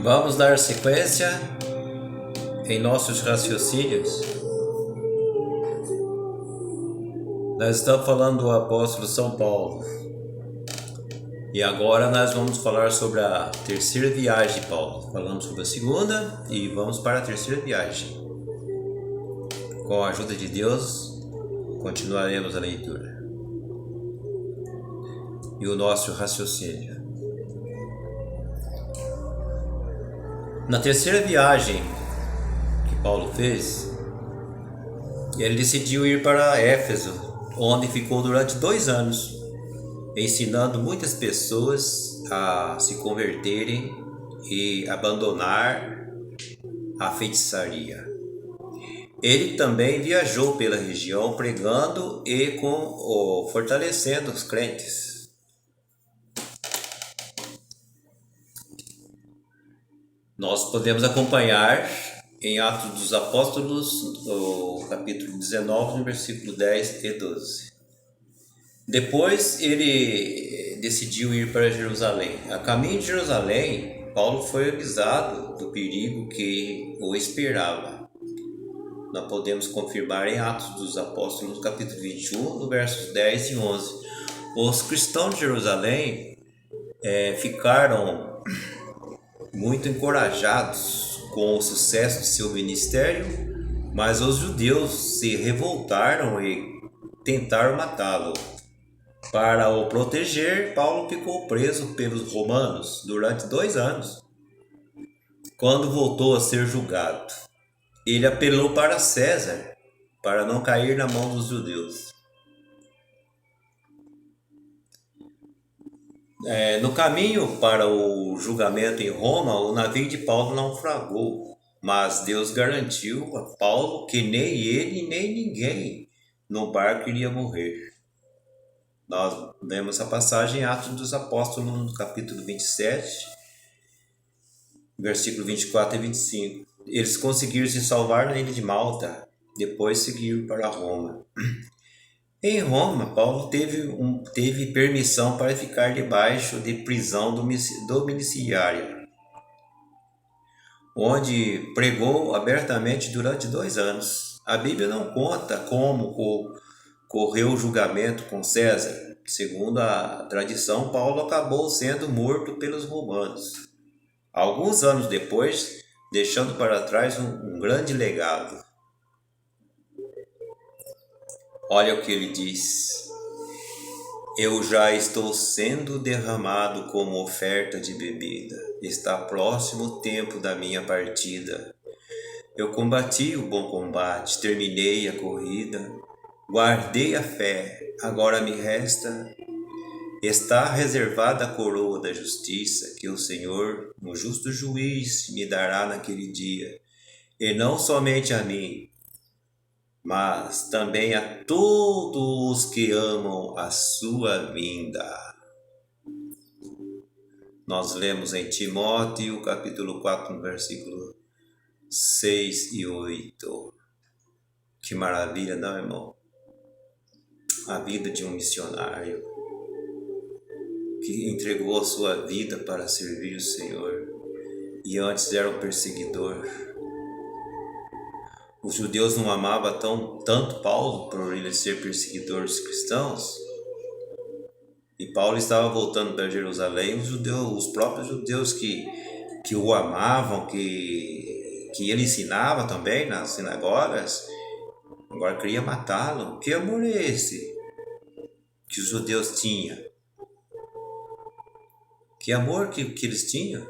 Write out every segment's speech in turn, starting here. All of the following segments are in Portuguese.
Vamos dar sequência em nossos raciocínios. Nós estamos falando do apóstolo São Paulo. E agora nós vamos falar sobre a terceira viagem de Paulo. Falamos sobre a segunda e vamos para a terceira viagem. Com a ajuda de Deus, continuaremos a leitura e o nosso raciocínio. Na terceira viagem que Paulo fez, ele decidiu ir para Éfeso, onde ficou durante 2 anos, ensinando muitas pessoas a se converterem e abandonar a feitiçaria. Ele também viajou pela região pregando e fortalecendo os crentes. Nós podemos acompanhar em Atos dos Apóstolos, no capítulo 19, no versículo 10 e 12. Depois ele decidiu ir para Jerusalém. A caminho de Jerusalém, Paulo foi avisado do perigo que o esperava. Nós podemos confirmar em Atos dos Apóstolos, capítulo 21, no versos 10 e 11. Os cristãos de Jerusalém ficaram muito encorajados com o sucesso de seu ministério, mas os judeus se revoltaram e tentaram matá-lo. Para o proteger, Paulo ficou preso pelos romanos durante 2 anos. Quando voltou a ser julgado, ele apelou para César para não cair na mão dos judeus. No caminho para o julgamento em Roma, o navio de Paulo naufragou, mas Deus garantiu a Paulo que nem ele nem ninguém no barco iria morrer. Nós vemos a passagem em Atos dos Apóstolos, no capítulo 27, versículo 24 e 25. Eles conseguiram se salvar na ilha de Malta, depois seguiram para Roma. Em Roma, Paulo teve permissão para ficar debaixo de prisão domiciliária, onde pregou abertamente durante 2 anos. A Bíblia não conta como correu o julgamento com César. Segundo a tradição, Paulo acabou sendo morto pelos romanos, alguns anos depois, deixando para trás um grande legado. Olha o que ele diz: eu já estou sendo derramado como oferta de bebida. Está próximo o tempo da minha partida. Eu combati o bom combate, terminei a corrida, guardei a fé. Agora me resta, está reservada a coroa da justiça, que o Senhor, o justo juiz, me dará naquele dia, e não somente a mim, mas também a todos os que amam a sua vinda. Nós lemos em Timóteo, capítulo 4, no versículo 6 e 8. Que maravilha, não, irmão? A vida de um missionário que entregou a sua vida para servir o Senhor e antes era um perseguidor. Os judeus não amavam tanto Paulo por ele ser perseguidor dos cristãos. E Paulo estava voltando para Jerusalém. Os próprios judeus que o amavam, que ele ensinava também nas sinagogas, agora queria matá-lo. Que amor é esse que os judeus tinham? Que amor que eles tinham?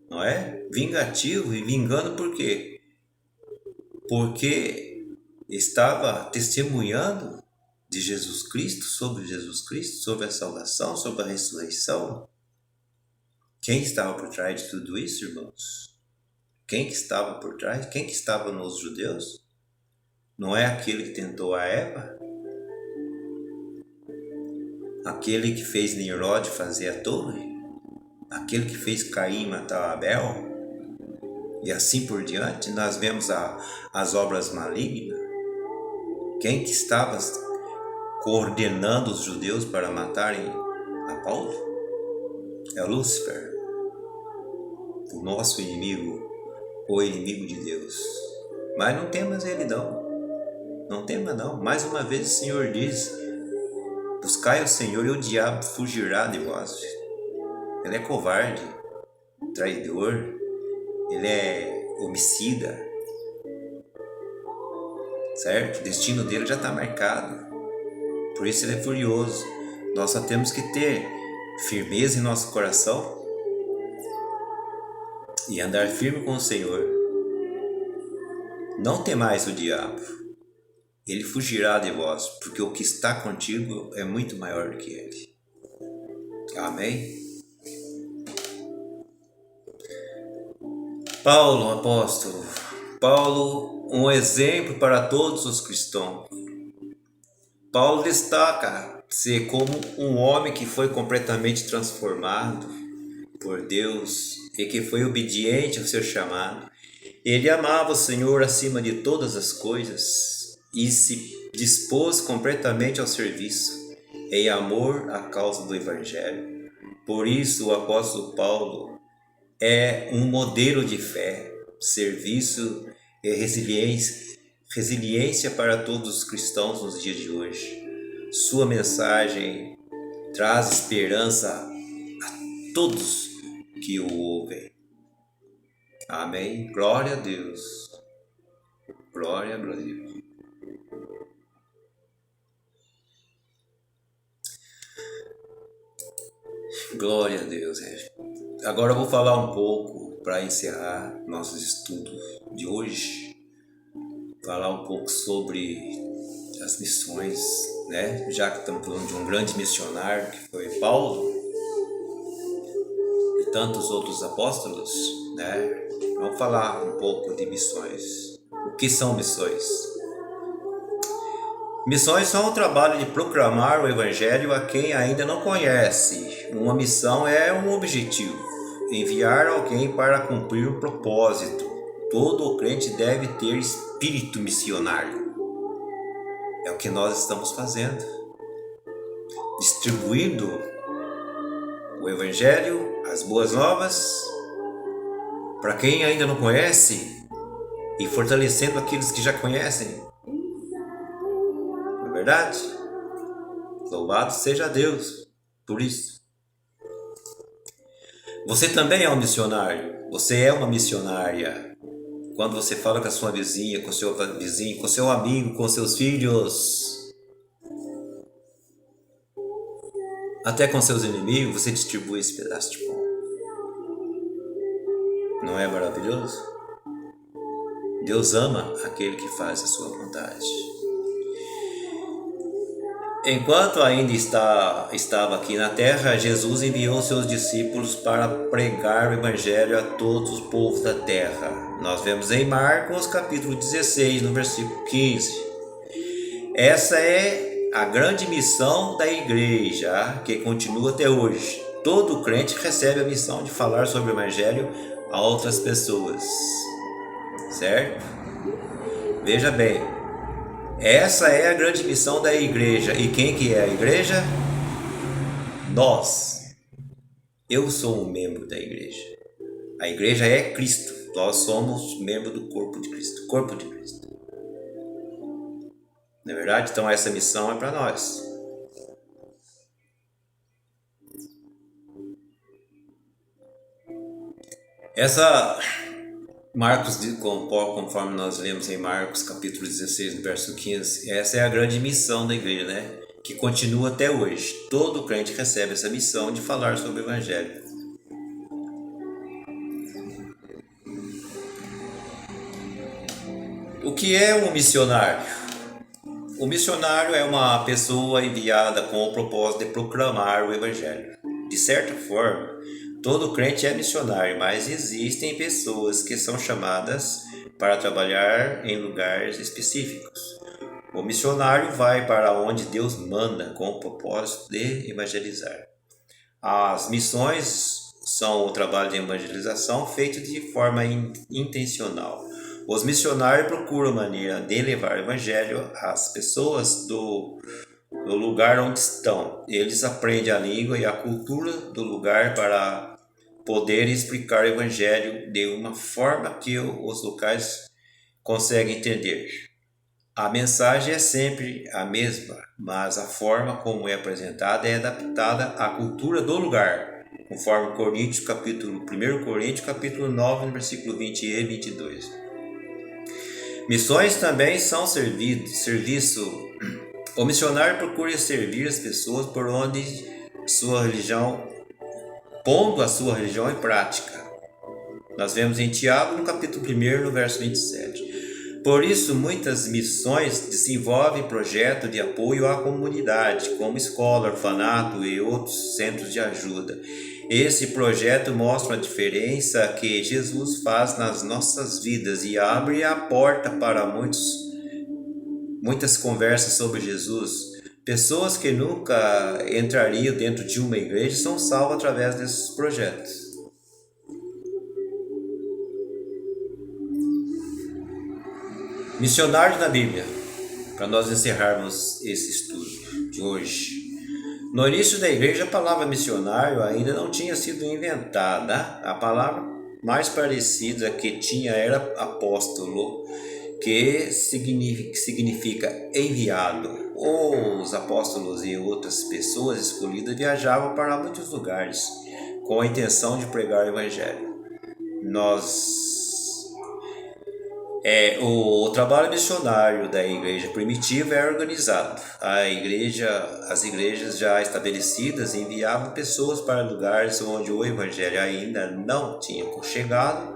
Não é? Vingativo e vingando por quê? Porque estava testemunhando de Jesus Cristo, sobre a salvação, sobre a ressurreição. Quem estava por trás de tudo isso, irmãos? Quem que estava por trás? Quem que estava nos judeus? Não é aquele que tentou a Eva? Aquele que fez Nimrod fazer a torre? Aquele que fez Caim matar Abel? E assim por diante, nós vemos as obras malignas. Quem que estava coordenando os judeus para matarem a Paulo? É Lúcifer. o nosso inimigo, o inimigo de Deus. Mas não temas ele não. Não tema não. Mais uma vez o Senhor diz: buscai o Senhor e o diabo fugirá de vós. Ele é covarde, traidor, ele é homicida, certo? O destino dele já está marcado. Por isso ele é furioso. Nós só temos que ter firmeza em nosso coração e andar firme com o Senhor. Não temais o diabo. Ele fugirá de vós, porque o que está contigo é muito maior do que ele. Amém? Paulo, apóstolo. Paulo, um exemplo para todos os cristãos. Paulo destaca-se como um homem que foi completamente transformado por Deus e que foi obediente ao seu chamado. Ele amava o Senhor acima de todas as coisas e se dispôs completamente ao serviço, em amor à causa do Evangelho. Por isso, o apóstolo Paulo é um modelo de fé, serviço e resiliência para todos os cristãos nos dias de hoje. Sua mensagem traz esperança a todos que o ouvem. Amém. Glória a Deus. Glória a Deus. Glória a Deus. Agora eu vou falar um pouco para encerrar nossos estudos de hoje. Falar um pouco sobre as missões, né? Já que estamos falando de um grande missionário que foi Paulo e tantos outros apóstolos, né? Vamos falar um pouco de missões. O que são missões? Missões são o trabalho de proclamar o Evangelho a quem ainda não conhece. Uma missão é um objetivo, enviar alguém para cumprir um propósito. Todo crente deve ter espírito missionário. É o que nós estamos fazendo. Distribuindo o Evangelho, as boas novas, para quem ainda não conhece e fortalecendo aqueles que já conhecem. Não é verdade? Louvado seja Deus por isso. Você também é um missionário. Você é uma missionária. Quando você fala com a sua vizinha, com o seu vizinho, com o seu amigo, com seus filhos, até com seus inimigos, você distribui esse pedaço de pão. Não é maravilhoso? Deus ama aquele que faz a sua vontade. Enquanto ainda estava aqui na terra, Jesus enviou seus discípulos para pregar o Evangelho a todos os povos da terra. Nós vemos em Marcos capítulo 16, no versículo 15. Essa é a grande missão da igreja, que continua até hoje. Todo crente recebe a missão de falar sobre o Evangelho a outras pessoas. Certo? Veja bem. Essa é a grande missão da igreja. E quem que é a igreja? Nós. Eu sou um membro da igreja. A igreja é Cristo. Nós somos membro do corpo de Cristo. Corpo de Cristo. Não é verdade? Então essa missão é para nós. Essa Marcos, conforme nós lemos em Marcos capítulo 16, verso 15, essa é a grande missão da igreja, né? Que continua até hoje. Todo crente recebe essa missão de falar sobre o Evangelho. O que é um missionário? O missionário é uma pessoa enviada com o propósito de proclamar o Evangelho. De certa forma, todo crente é missionário, mas existem pessoas que são chamadas para trabalhar em lugares específicos. O missionário vai para onde Deus manda com o propósito de evangelizar. As missões são o trabalho de evangelização feito de forma intencional. Os missionários procuram maneira de levar o evangelho às pessoas do lugar onde estão. Eles aprendem a língua e a cultura do lugar para poder explicar o Evangelho de uma forma que os locais conseguem entender. A mensagem é sempre a mesma, mas a forma como é apresentada é adaptada à cultura do lugar, conforme 1 Coríntios capítulo 9, no versículo 20 e 22. Missões também são serviço. O missionário procura servir as pessoas por onde sua religião, pondo a sua religião em prática. Nós vemos em Tiago, no capítulo 1, no verso 27. Por isso, muitas missões desenvolvem projetos de apoio à comunidade, como escola, orfanato e outros centros de ajuda. Esse projeto mostra a diferença que Jesus faz nas nossas vidas e abre a porta para muitas conversas sobre Jesus. Pessoas que nunca entrariam dentro de uma igreja são salvas através desses projetos. Missionários na Bíblia, para nós encerrarmos esse estudo de hoje. No início da igreja, a palavra missionário ainda não tinha sido inventada. A palavra mais parecida que tinha era apóstolo, que significa enviado. Os apóstolos e outras pessoas escolhidas viajavam para muitos lugares com a intenção de pregar o evangelho. O trabalho missionário da igreja primitiva é organizado. As igrejas já estabelecidas enviavam pessoas para lugares onde o evangelho ainda não tinha chegado,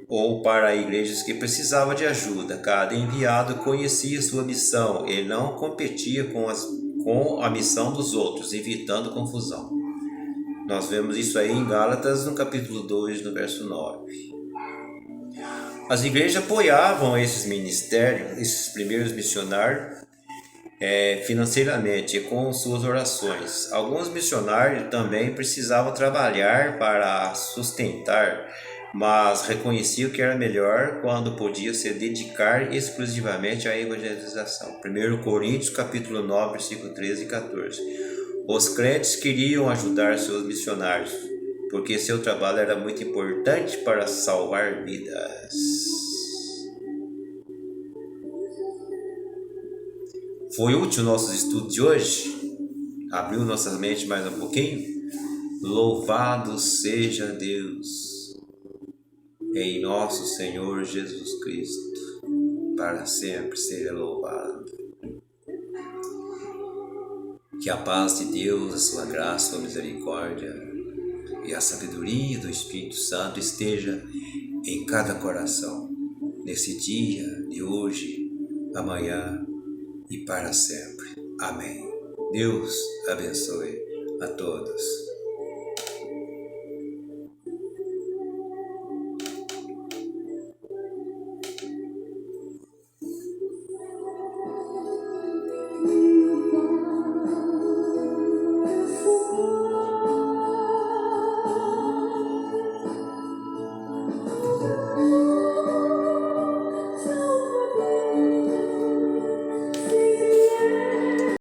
ou para igrejas que precisavam de ajuda. Cada enviado conhecia sua missão e não competia com a missão dos outros, evitando confusão. Nós vemos isso aí em Gálatas, no capítulo 2, no verso 9. As igrejas apoiavam esses ministérios, esses primeiros missionários, financeiramente com suas orações. Alguns missionários também precisavam trabalhar para sustentar, mas reconheciam que era melhor quando podia se dedicar exclusivamente à evangelização. 1 Coríntios capítulo 9, versículo 13 e 14. Os crentes queriam ajudar seus missionários, porque seu trabalho era muito importante para salvar vidas. Foi útil o nosso estudo de hoje? Abriu nossa mente mais um pouquinho? Louvado seja Deus em nosso Senhor Jesus Cristo, para sempre seja louvado. Que a paz de Deus, a sua graça, a sua misericórdia e a sabedoria do Espírito Santo esteja em cada coração, nesse dia de hoje, amanhã e para sempre. Amém. Deus abençoe a todos.